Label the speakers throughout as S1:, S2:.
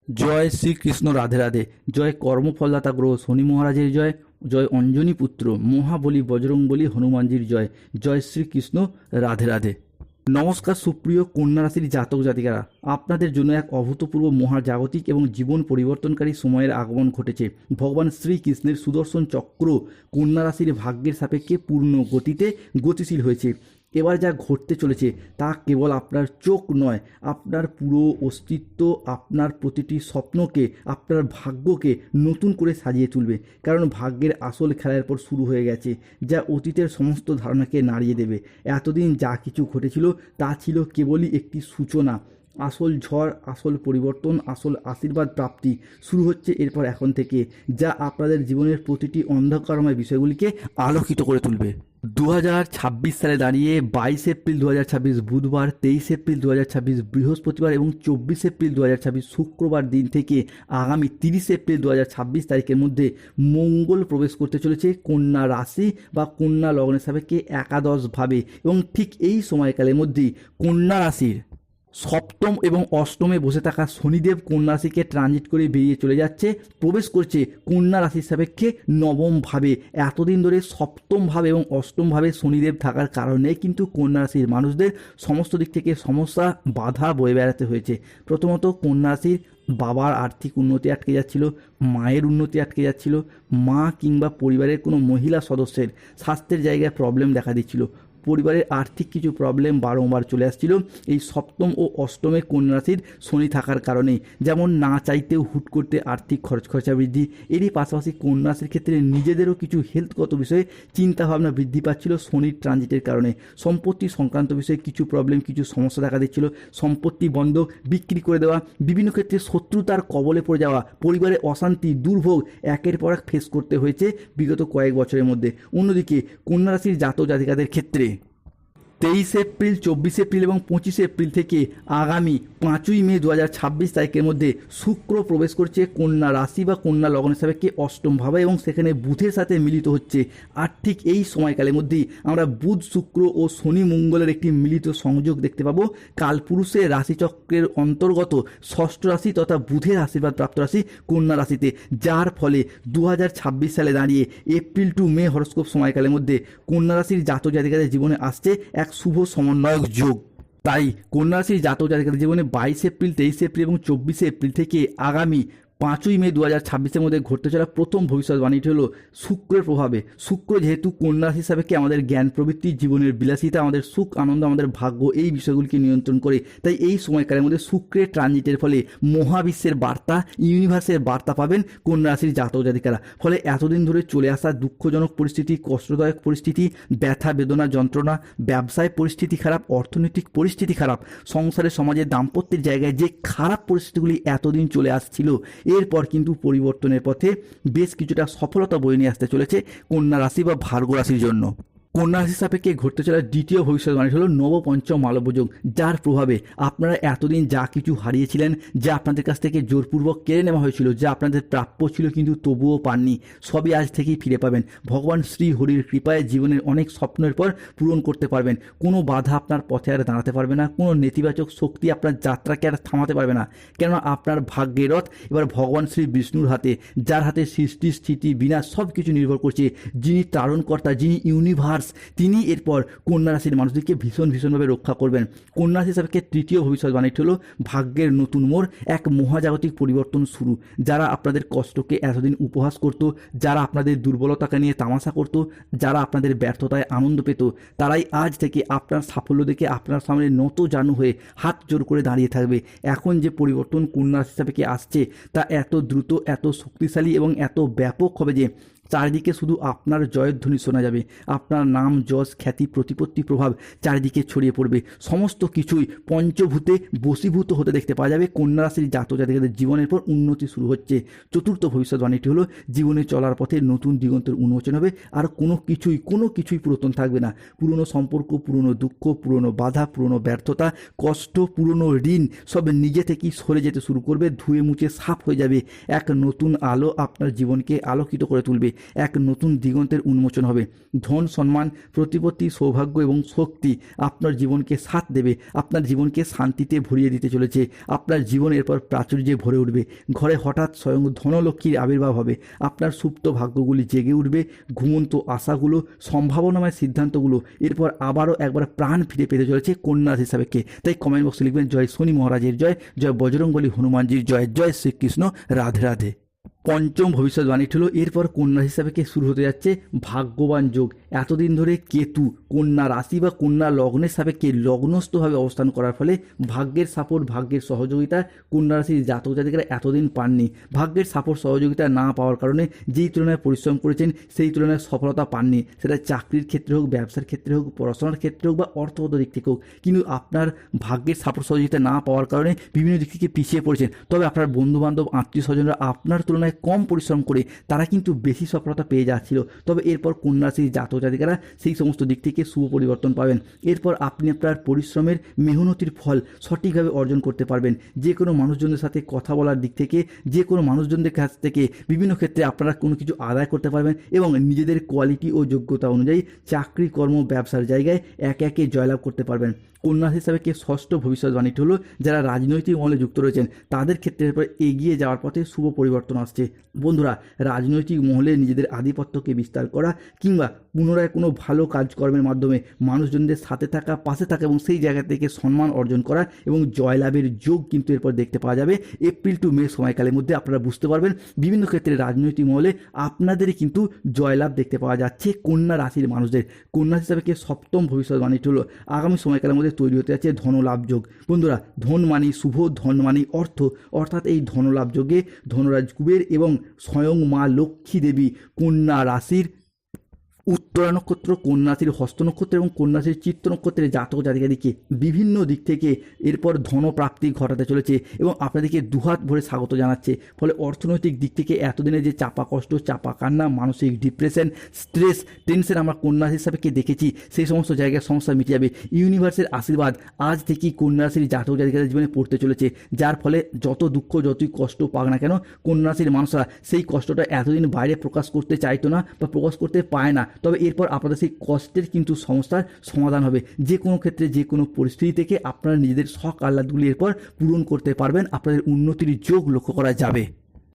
S1: জয় শ্রীকৃষ্ণ, রাধে রাধে। জয় কর্মফলদাতা গ্রহ শনি মহারাজের জয়। জয় অঞ্জনী পুত্র মহাবলী বজরংবলী হনুমানজির জয়। জয় শ্রীকৃষ্ণ, রাধে রাধে। নমস্কার সুপ্রিয় কন্যা রাশির জাতক জাতিকারা, আপনাদের জন্য এক অভূতপূর্ব মহাজাগতিক এবং জীবন পরিবর্তনকারী সময়ের আগমন ঘটেছে। ভগবান শ্রীকৃষ্ণের সুদর্শন চক্র কন্যা রাশির ভাগ্যের সাপেক্ষে পূর্ণ গতিতে গতিশীল হয়েছে। এবার যা ঘটতে চলেছে তা কেবল আপনার চোখ নয়, আপনার পুরো অস্তিত্ব, আপনার প্রতিটি স্বপ্নকে, আপনার ভাগ্যকে নতুন করে সাজিয়ে তুলবে। কারণ ভাগ্যের আসল খেলার পর শুরু হয়ে গেছে, যা অতীতের সমস্ত ধারণাকে নাড়িয়ে দেবে। এতদিন যা কিছু ঘটেছিল তা ছিল কেবলই একটি সূচনা। আসল ঝড়, আসল পরিবর্তন, আসল আশীর্বাদ প্রাপ্তি শুরু হচ্ছে এরপর এখন থেকে, যা আপনাদের জীবনের প্রতিটি অন্ধকারময় বিষয়গুলিকে আলোকিত করে তুলবে। 2026 সালে দাঁড়িয়ে 22 এপ্রিল 2026 বুধবার, 23 এপ্রিল 2026 বৃহস্পতিবার এবং 24 এপ্রিল 2026 শুক্রবার দিন থেকে আগামী 30 এপ্রিল 2026 তারিখের মধ্যে মঙ্গল প্রবেশ করতে চলেছে কন্যা রাশি বা কন্যা লগ্নের সাপেক্ষে একাদশভাবে। এবং ঠিক এই সময়কালের মধ্যেই কন্যা রাশির সপ্তম এবং অষ্টমে বসে থাকা শনিদেব কন্যা রাশিকে ট্রানজিট করে বেরিয়ে চলে যাচ্ছে, প্রবেশ করছে কন্যা রাশির সাপেক্ষে নবম ভাবে। এতদিন ধরে সপ্তম ভাবে এবং অষ্টম ভাবে শনিদেব থাকার কারণে কিন্তু কন্যা রাশির মানুষদের সমস্ত দিক থেকে সমস্যা, বাধা বয়ে বেড়াতে হয়েছে। প্রথমত কন্যা রাশির বাবার আর্থিক উন্নতি আটকে যাচ্ছিল, মায়ের উন্নতি আটকে যাচ্ছিল, মা কিংবা পরিবারের কোনো মহিলা সদস্যের স্বাস্থ্যের জায়গায় প্রবলেম দেখা দিচ্ছিল, পরিবারের আর্থিক কিছু প্রবলেম বারংবার চলে আসছিল এই সপ্তম ও অষ্টমে কন্যা রাশির শনি থাকার কারণে। যেমন না চাইতেও হুট করতে আর্থিক খরচা বৃদ্ধি, এরই পাশাপাশি কন্যা রাশির ক্ষেত্রে নিজেদেরও কিছু হেলথগত বিষয়ে চিন্তাভাবনা বৃদ্ধি পাচ্ছিল শনির ট্রানজিটের কারণে। সম্পত্তি সংক্রান্ত বিষয়ে কিছু প্রবলেম, কিছু সমস্যা দেখা দিচ্ছিল, সম্পত্তি বন্ধক, বিক্রি করে দেওয়া, বিভিন্ন ক্ষেত্রে শত্রুতার কবলে পড়ে যাওয়া, পরিবারে অশান্তি, দুর্ভোগ একের পর এক ফেস করতে হয়েছে বিগত কয়েক বছরের মধ্যে। অন্যদিকে কন্যা রাশির জাতক জাতিকাদের ক্ষেত্রে 23 এপ্রিল, 24 এপ্রিল এবং 25 এপ্রিল থেকে আগামী 5ই মে 2026 তারিখের মধ্যে শুক্র প্রবেশ করছে কন্যা রাশি বা কন্যা লগ্নের সাপেক্ষে অষ্টম ভাবে এবং সেখানে বুধের সাথে মিলিত হচ্ছে। আর ঠিক এই সময়কালের মধ্যেই আমরা বুধ, শুক্র ও শনি মঙ্গলের একটি মিলিত সংযোগ দেখতে পাবো কালপুরুষের রাশিচক্রের অন্তর্গত ষষ্ঠ রাশি তথা বুধের আশীর্বাদ প্রাপ্ত রাশি কন্যা রাশিতে, যার ফলে 2026 সালে দাঁড়িয়ে এপ্রিল টু মে হরস্কোপ সময়কালের মধ্যে কন্যা রাশির জাতক জাতিকাদের জীবনে আসছে এক শুভ সমন্বয়ক যোগ। তাই কন্যা রাশির জাতক জাতিকাদের জীবনে 22 এপ্রিল, 23 এপ্রিল এবং 24 এপ্রিল থেকে আগামী 5ই মে 2026-এর মধ্যে ঘটতে চলা প্রথম ভবিষ্যৎবাণীটি হলো শুক্রের প্রভাবে। শুক্র যেহেতু কন্যা রাশি সাপেক্ষে আমাদের জ্ঞান প্রবৃত্তি, জীবনের বিলাসিতা, আমাদের সুখ আনন্দ, আমাদের ভাগ্য, এই বিষয়গুলিকে নিয়ন্ত্রণ করে। তাই এই সময়কালের মধ্যে শুক্রের ট্রানজিটের ফলে মহাবিশ্বের বার্তা, ইউনিভার্সের বার্তা পাবেন কন্যা রাশির জাতক জাতিকারা। ফলে এতদিন ধরে চলে আসা দুঃখজনক পরিস্থিতি, কষ্টদায়ক পরিস্থিতি, ব্যথা বেদনা যন্ত্রণা, ব্যবসায় পরিস্থিতি খারাপ, অর্থনৈতিক পরিস্থিতি খারাপ, সংসারে সমাজে দাম্পত্যের জায়গায় যে খারাপ পরিস্থিতিগুলি এতদিন চলে আসছিল, এরপর কিন্তু পরিবর্তনের পথে বেশ কিছুটা সফলতা বয়ে নিয়ে আসতে চলেছে কন্যা রাশি বা ভার্গো রাশির জন্য। কন্যা রাশির সাপেক্ষে ঘটতে চলা দ্বিতীয় ভবিষ্যৎবাণী হলো নবপঞ্চম মালব্যযোগ, যার প্রভাবে আপনারা এতদিন যা কিছু হারিয়েছিলেন, যা আপনাদের কাছ থেকে জোরপূর্বক কেড়ে নেওয়া হয়েছিল, যা আপনাদের প্রাপ্য ছিল কিন্তু তবুও পাননি, সবই আজ থেকেই ফিরে পাবেন। ভগবান শ্রী হরির কৃপায় জীবনের অনেক স্বপ্নের পর পূরণ করতে পারবেন। কোনো বাধা আপনার পথে আর দাঁড়াতে পারবে না, কোনো নেতিবাচক শক্তি আপনার যাত্রাকে আর থামাতে পারবে না। কেননা আপনার ভাগ্যের রথ এবার ভগবান শ্রী বিষ্ণুর হাতে, যার হাতে সৃষ্টি স্থিতি বিনাশ সব কিছু নির্ভর করছে, যিনি তারণকর্তা, যিনি ইউনিভার্স, তিনি এরপর কন্যা রাশির মানুষদেরকে ভীষণভাবে রক্ষা করবেন। কন্যা রাশির সাপেক্ষে তৃতীয় ভবিষ্যৎবাণীটি হলো ভাগ্যের নতুন মোড়, এক মহাজাগতিক পরিবর্তন শুরু। যারা আপনাদের কষ্টকে এতদিন উপহাস করত, যারা আপনাদের দুর্বলতাকে নিয়ে তামাশা করত, যারা আপনাদের ব্যর্থতায় আনন্দ পেত, তারাই আজ থেকে আপনার সাফল্য দেখে আপনার সামনে নত জানু হয়ে হাত জোর করে দাঁড়িয়ে থাকবে। এখন যে পরিবর্তন কন্যা রাশির সাপেক্ষে আসছে তা এত দ্রুত, এত শক্তিশালী এবং এত ব্যাপক হবে যে চারিদিকে শুধু আপনার জয়ধ্বনি শোনা যাবে। আপনার নাম, যশ, খ্যাতি, প্রতিপত্তি, প্রভাব চারিদিকে ছড়িয়ে পড়বে। সমস্ত কিছুই পঞ্চভূতে বশীভূত হতে দেখতে পাওয়া যাবে। কন্যা রাশির জাতক জাতিকাদের জীবনের পর উন্নতি শুরু হচ্ছে। চতুর্থ ভবিষ্যৎবাণীটি হলো জীবনে চলার পথে নতুন দিগন্তের উন্মোচন হবে। আর কোনো কিছুই পুরাতন থাকবে না। পুরনো সম্পর্ক, পুরনো দুঃখ, পুরনো বাধা, পুরনো ব্যর্থতা, কষ্ট, পুরনো ঋণ সব নিজে থেকেই সরে যেতে শুরু করবে, ধুয়ে মুছে সাফ হয়ে যাবে। এক নতুন আলো আপনার জীবনকে আলোকিত করে তুলবে। এক নতুন দিগন্তের উন্মোচন হবে। ধন, সম্মান, প্রতিপত্তি, সৌভাগ্য এবং শক্তি আপনার জীবনকে সাথ দেবে, আপনার জীবনকে শান্তিতে ভরিয়ে দিতে চলেছে। আপনার জীবন এরপর প্রাচুর্যে ভরে উঠবে। ঘরে হঠাৎ স্বয়ং ধনলক্ষ্মীর আবির্ভাব হবে। আপনার সুপ্ত ভাগ্যগুলি জেগে উঠবে। ঘুমন্ত আশাগুলো, সম্ভাবনাময় সিদ্ধান্তগুলো এরপর আবারও একবার প্রাণ ফিরে পেতে চলেছে কন্যা রাশি সাপেক্ষে। তাই কমেন্ট বক্সে লিখবেন জয় শনি মহারাজের জয়, জয় বজরংবলী হনুমানজির জয়, জয় শ্রীকৃষ্ণ, রাধে রাধে। পঞ্চম ভবিষ্যৎবাণী হলো এরপর কন্যা হিসাবে শুরু হতে যাচ্ছে ভাগ্যবান যোগ। এতদিন ধরে কেতু কন্যা রাশি বা কন্যা লগ্নের সাপেক্ষে লগ্নস্থভাবে অবস্থান করার ফলে ভাগ্যের সাপোর্ট, ভাগ্যের সহযোগিতা কন্যা রাশির জাতক জাতিকারা এতদিন পাননি। ভাগ্যের সাপোর্ট সহযোগিতা না পাওয়ার কারণে যেই তুলনায় পরিশ্রম করেছেন সেই তুলনায় সফলতা পাননি, সেটা চাকরির ক্ষেত্রে হোক, ব্যবসার ক্ষেত্রে হোক, পড়াশোনার ক্ষেত্রে হোক বা অর্থগত দিক থেকে হোক। কিন্তু আপনার ভাগ্যের সাপোর্ট সহযোগিতা না পাওয়ার কারণে বিভিন্ন দিক থেকে পিছিয়ে পড়েছেন। তবে আপনার বন্ধুবান্ধব, আত্মীয় স্বজনরা আপনার তুলনায় কম পরিশ্রম করে তারা কিন্তু বেশি সফলতা পেয়ে যাচ্ছিল। তবে এরপর কন্যা রাশির জাতক জাতিকারা সেই সমস্ত দিক থেকে শুভ পরিবর্তন পাবেন। এরপর আপনি আপনার পরিশ্রমের মেহনতির ফল সঠিকভাবে অর্জন করতে পারবেন। যে কোনো মানুষজনদের সাথে কথা বলার দিক থেকে, যে কোনো মানুষজনদের কাছ থেকে বিভিন্ন ক্ষেত্রে আপনারা কোনো কিছু আদায় করতে পারবেন এবং নিজেদের কোয়ালিটি ও যোগ্যতা অনুযায়ী চাকরি, কর্ম, ব্যবসার জায়গায় একে একে জয়লাভ করতে পারবেন। কন্যা হিসাবে ষষ্ঠ ভবিষ্যৎবাণীটি হলো যারা রাজনৈতিক মহলে যুক্ত রয়েছেন তাদের ক্ষেত্রে এরপর এগিয়ে যাওয়ার পথে শুভ পরিবর্তন আসছে। বন্ধুরা, রাজনৈতিক মহলে নিজেদের আধিপত্যকে বিস্তার করা কিংবা পুনরায় কোনো ভালো কাজকর্মের মাধ্যমে মানুষজনদের সাথে থাকা, পাশে থাকা এবং সেই জায়গা থেকে সম্মান অর্জন করা এবং জয়লাভের যোগ কিন্তু এরপর দেখতে পাওয়া যাবে। এপ্রিল টু মে সময়কালের মধ্যে আপনারা বুঝতে পারবেন বিভিন্ন ক্ষেত্রে রাজনৈতিক মহলে আপনাদেরই কিন্তু জয়লাভ দেখতে পাওয়া যাচ্ছে কন্যা রাশির মানুষদের। কন্যা হিসাবে সপ্তম ভবিষ্যৎবাণীটি হলো আগামী সময়কালের মধ্যে তৈরি হতে যাচ্ছে ধনলাভ যোগ। বন্ধুরা, ধন মানি শুভ, ধন মানি অর্থ, অর্থাৎ এই ধনলাভ যোগে ধনরাজ কুবের এবং স্বয়ং মা লক্ষ্মী দেবী কন্যা রাশির উত্তরা নক্ষত্র, কন্যা রাশির হস্ত নক্ষত্র এবং কন্যা রাশির চিত্ত নক্ষত্রের জাতক জাতিকাদিকে বিভিন্ন দিক থেকে এরপর ধনপ্রাপ্তি ঘটাতে চলেছে এবং আপনাদেরকে দুহাত ভরে স্বাগত জানাচ্ছে। ফলে অর্থনৈতিক দিক থেকে এতদিনে যে চাপা কষ্ট, চাপা কান্না, মানসিক ডিপ্রেশন, স্ট্রেস, টেনশন আমরা কন্যা রাশি হিসাবে দেখেছি, সেই সমস্ত জায়গায় সমস্যা মিটে যাবে। ইউনিভার্সের আশীর্বাদ আজ থেকেই কন্যা রাশির জাতক জাতিকাদের জীবনে পড়তে চলেছে, যার ফলে যত দুঃখ, যতই কষ্ট পাক না কেন কন্যা রাশির মানুষরা সেই কষ্টটা এতদিন বাইরে প্রকাশ করতে চাইতো না বা প্রকাশ করতে পায় না। তবে এরপর আপনাদের সেই কষ্টের কিন্তু সমস্যার সমাধান হবে। যে কোনো ক্ষেত্রে, যে কোনো পরিস্থিতি থেকে আপনারা নিজেদের শখ আহ্লাদগুলি এরপর পূরণ করতে পারবেন। আপনাদের উন্নতির যোগ লক্ষ্য করা যাবে।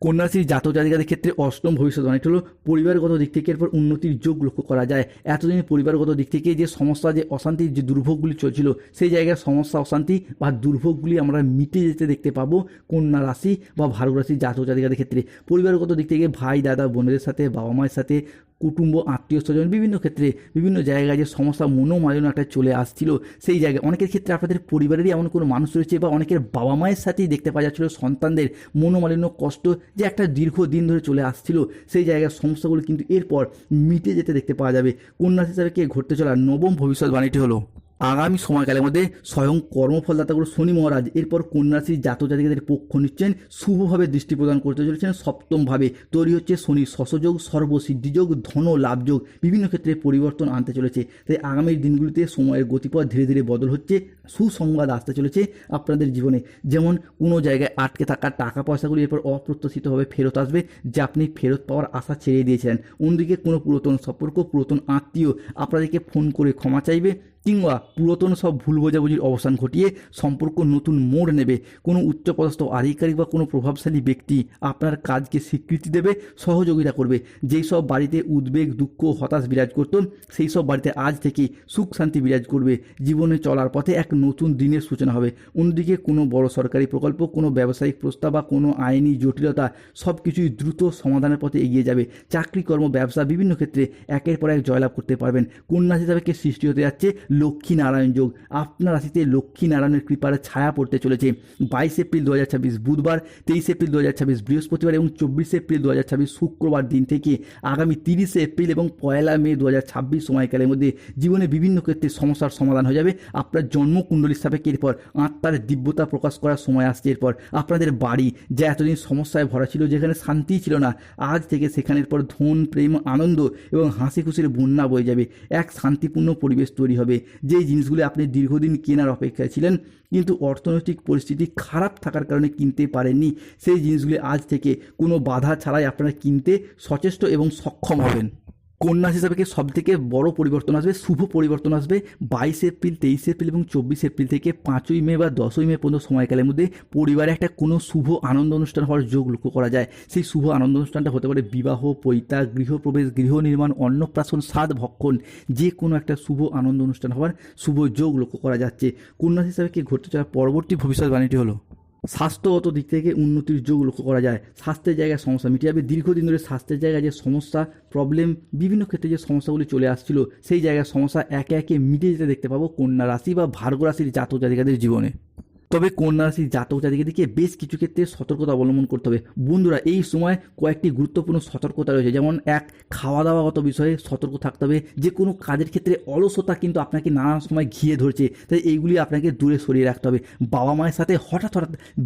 S1: কন্যা রাশির জাতক জাতিকাদের ক্ষেত্রে অষ্টম ভবিষ্যৎবাণীটি হলো পরিবারগত দিক থেকে এরপর উন্নতির যোগ লক্ষ্য করা যায়। এতদিন পরিবারগত দিক থেকে যে সমস্যা, যে অশান্তির যে দুর্ভোগগুলি চলছিল সেই জায়গায় সমস্যা, অশান্তি বা দুর্ভোগগুলি আমরা মিটে যেতে দেখতে পাবো কন্যা রাশি বা ভার্গব রাশির জাতক জাতিকাদের ক্ষেত্রে। পরিবারগত দিক থেকে ভাই, দাদা, বোনেদের সাথে, বাবা মায়ের সাথে, কুটুম্ব, আত্মীয় স্বজন বিভিন্ন ক্ষেত্রে বিভিন্ন জায়গায় যে সমস্যা, মনোমালিন্য একটা চলে আসছিল সেই জায়গায় অনেকের ক্ষেত্রে আপনাদের পরিবারেরই এমন কোনো মানুষ রয়েছে বা অনেকের বাবা মায়ের সাথেই দেখতে পাওয়া যাচ্ছিল সন্তানদের মনোমালিন্য, কষ্ট যে একটা দীর্ঘদিন ধরে চলে আসছিল সেই জায়গার সমস্যাগুলো কিন্তু এরপর মিটে যেতে দেখতে পাওয়া যাবে। কন্যা রাশি হিসাবে ঘটতে চলা নবম ভবিষ্যৎবাণীটি হলো আগামী সময়কালের মধ্যে স্বয়ং কর্মফলদাতাগুলো শনি মহারাজ এরপর কন্যা রাশির জাতক জাতিকাদের পক্ষ নিচ্ছেন, শুভভাবে দৃষ্টি প্রদান করতে চলেছেন। সপ্তমভাবে তৈরি হচ্ছে শনির শশযোগ, সর্বসিদ্ধিযোগ, ধন লাভযোগ বিভিন্ন ক্ষেত্রে পরিবর্তন আনতে চলেছে। তাই আগামী দিনগুলিতে সময়ের গতিপথ ধীরে ধীরে বদল হচ্ছে, সুসংবাদ আসতে চলেছে আপনাদের জীবনে। যেমন কোনো জায়গায় আটকে থাকা টাকা পয়সাগুলি এরপর অপ্রত্যাশিতভাবে ফেরত আসবে, যা আপনি ফেরত পাওয়ার আশা ছেড়ে দিয়েছিলেন। অন্যদিকে কোনো পুরাতন সম্পর্ক, পুরাতন আত্মীয় আপনাদেরকে ফোন করে ক্ষমা চাইবে কিংবা পুরাতন সব ভুল বোঝাবুঝির অবসান ঘটিয়ে সম্পর্ক নতুন মোড় নেবে। কোনো উচ্চপদস্থ আধিকারিক বা কোনো প্রভাবশালী ব্যক্তি আপনার কাজকে স্বীকৃতি দেবে, সহযোগিতা করবে। যেই সব বাড়িতে উদ্বেগ, দুঃখ, হতাশ বিরাজ করত সেই সব বাড়িতে আজ থেকে সুখ শান্তি বিরাজ করবে। জীবনে চলার পথে এক নতুন দিনের সূচনা হবে। অন্যদিকে কোনো বড় সরকারি প্রকল্প, কোনো ব্যবসায়িক প্রস্তাব বা কোনো আইনি জটিলতা সব কিছুই দ্রুত সমাধানের পথে এগিয়ে যাবে। চাকরি, কর্ম, ব্যবসা বিভিন্ন ক্ষেত্রে একের পর এক জয়লাভ করতে পারবেন। কন্যা হিসাবে সৃষ্টি হতে যাচ্ছে লক্ষ্মী নারায়ণ যোগ। আপনার রাশিতে লক্ষ্মী নারায়ণের কৃপার ছায়া পড়তে চলেছে। 22 এপ্রিল 2026 বুধবার, 23 এপ্রিল 2026 বৃহস্পতিবার এবং 24 এপ্রিল 2026 শুক্রবার দিন থেকে আগামী 30 এপ্রিল এবং 1 মে 2026 সময়কালের মধ্যে জীবনে বিভিন্ন ক্ষেত্রে সমস্যার সমাধান হয়ে যাবে। আপনার জন্মকুণ্ডলীর সাপেক্ষে এরপর আত্মার দিব্যতা প্রকাশ করার সময় আসছে। এরপর আপনাদের বাড়ি যা এতদিন সমস্যায় ভরা ছিল, যেখানে শান্তি ছিল না, আজ থেকে সেখানে এরপর ধন, প্রেম, আনন্দ এবং হাসি খুশির বন্যা বয়ে যাবে। এক শান্তিপূর্ণ পরিবেশ তৈরি হবে। যেই জিনিসগুলো আপনি দীর্ঘদিন কেনার অপেক্ষায় ছিলেন কিন্তু অর্থনৈতিক পরিস্থিতি খারাপ থাকার কারণে কিনতে পারেননি, সেই জিনিসগুলি আজ থেকে কোনো বাধা ছাড়াই আপনারা কিনতে সচেষ্ট এবং সক্ষম হবেন। কন্যা রাশি হিসাবে সব থেকে বড় পরিবর্তন আসবে, শুভ পরিবর্তন আসবে 22 এপ্রিল, 23 এপ্রিল এবং 24 এপ্রিল থেকে 5ই মে বা 10ই মে পর্যন্ত সময়কালের মধ্যে পরিবারে একটা কোনো শুভ আনন্দ অনুষ্ঠান হওয়ার যোগ লক্ষ্য করা যায়। সেই শুভ আনন্দ অনুষ্ঠানটা হতে পারে বিবাহ, পৈতা, গৃহপ্রবেশ, গৃহ নির্মাণ, অন্নপ্রাশন, সাধ ভক্ষণ, যে কোনো একটা শুভ আনন্দ অনুষ্ঠান হওয়ার শুভ যোগ লক্ষ্য করা যাচ্ছে। কন্যা রাশি হিসাবে ঘটতে চলা পরবর্তী ভবিষ্যৎবাণীটি হলো স্বাস্থ্যগত দিক থেকে উন্নতির যোগ লক্ষ্য করা যায়। স্বাস্থ্যের জায়গায় সমস্যা মিটে যাবে। দীর্ঘদিন ধরে স্বাস্থ্যের জায়গায় যে সমস্যা, প্রবলেম, বিভিন্ন ক্ষেত্রে যে সমস্যাগুলি চলে আসছিল সেই জায়গায় সমস্যা একে একে মিটে যেতে দেখতে পাবো কন্যা রাশি বা ভার্গ রাশির জাতক জাতিকাদের জীবনে। তবে কন্যা রাশির জাতক জাতিকাদেরকে বেশ কিছু ক্ষেত্রে সতর্কতা অবলম্বন করতে হবে। বন্ধুরা, এই সময় কয়েকটি গুরুত্বপূর্ণ সতর্কতা রয়েছে, যেমন এক, খাওয়া দাওয়াগত বিষয়ে সতর্ক থাকতে হবে। যে কোনো কাজের ক্ষেত্রে অলসতা কিন্তু আপনাকে নানা সময় ঘিরে ধরছে, তাই এইগুলি আপনাকে দূরে সরিয়ে রাখতে হবে। বাবা মায়ের সাথে হঠাৎ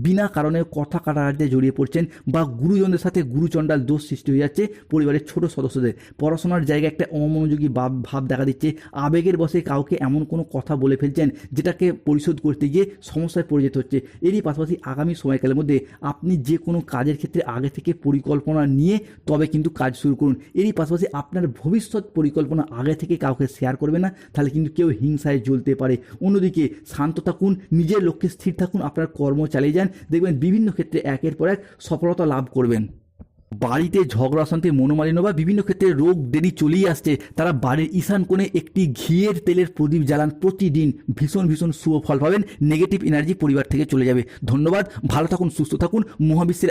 S1: বিনা কারণে কথা কাটাকাটিতে জড়িয়ে পড়ছেন বা গুরুজনদের সাথে গুরুচণ্ডাল দোষ সৃষ্টি হয়ে যাচ্ছে পরিবারের ছোট সদস্যদের। পড়াশোনার জায়গায় একটা অমনোযোগী ভাব দেখা দিচ্ছে। আবেগের বশে কাউকে এমন কোনো কথা বলে ফেলছেন যেটাকে পরিশোধ করতে গিয়ে সমস্যায় পড়ে যেতে হচ্ছে। এরই পাশাপাশি আগামী সময়কালের মধ্যে আপনি যে কোনো কাজের ক্ষেত্রে আগে থেকে পরিকল্পনা নিয়ে তবে কিন্তু কাজ শুরু করুন। এরই পাশাপাশি আপনার ভবিষ্যৎ পরিকল্পনা আগে থেকে কাউকে শেয়ার করবে না, তাহলে কিন্তু কেউ হিংসায় জ্বলতে পারে। অন্যদিকে শান্ত থাকুন, নিজের লক্ষ্যে স্থির থাকুন, আপনার কর্ম চালিয়ে যান, দেখবেন বিভিন্ন ক্ষেত্রে একের পর এক সফলতা লাভ করবেন। বাড়িতে ঝগড়া অশান্তি, মনোমালিন্য বা বিভিন্ন ক্ষেত্রে রোগ দেরি চলেই আসছে, তারা বাড়ির ঈশান কোণে একটি ঘিয়ের তেলের প্রদীপ জ্বালান প্রতিদিন, ভীষণ শুভ ফল পাবেন। নেগেটিভ এনার্জি পরিবার থেকে চলে যাবে। ধন্যবাদ, ভালো থাকুন, সুস্থ থাকুন। মহাবিশ্বের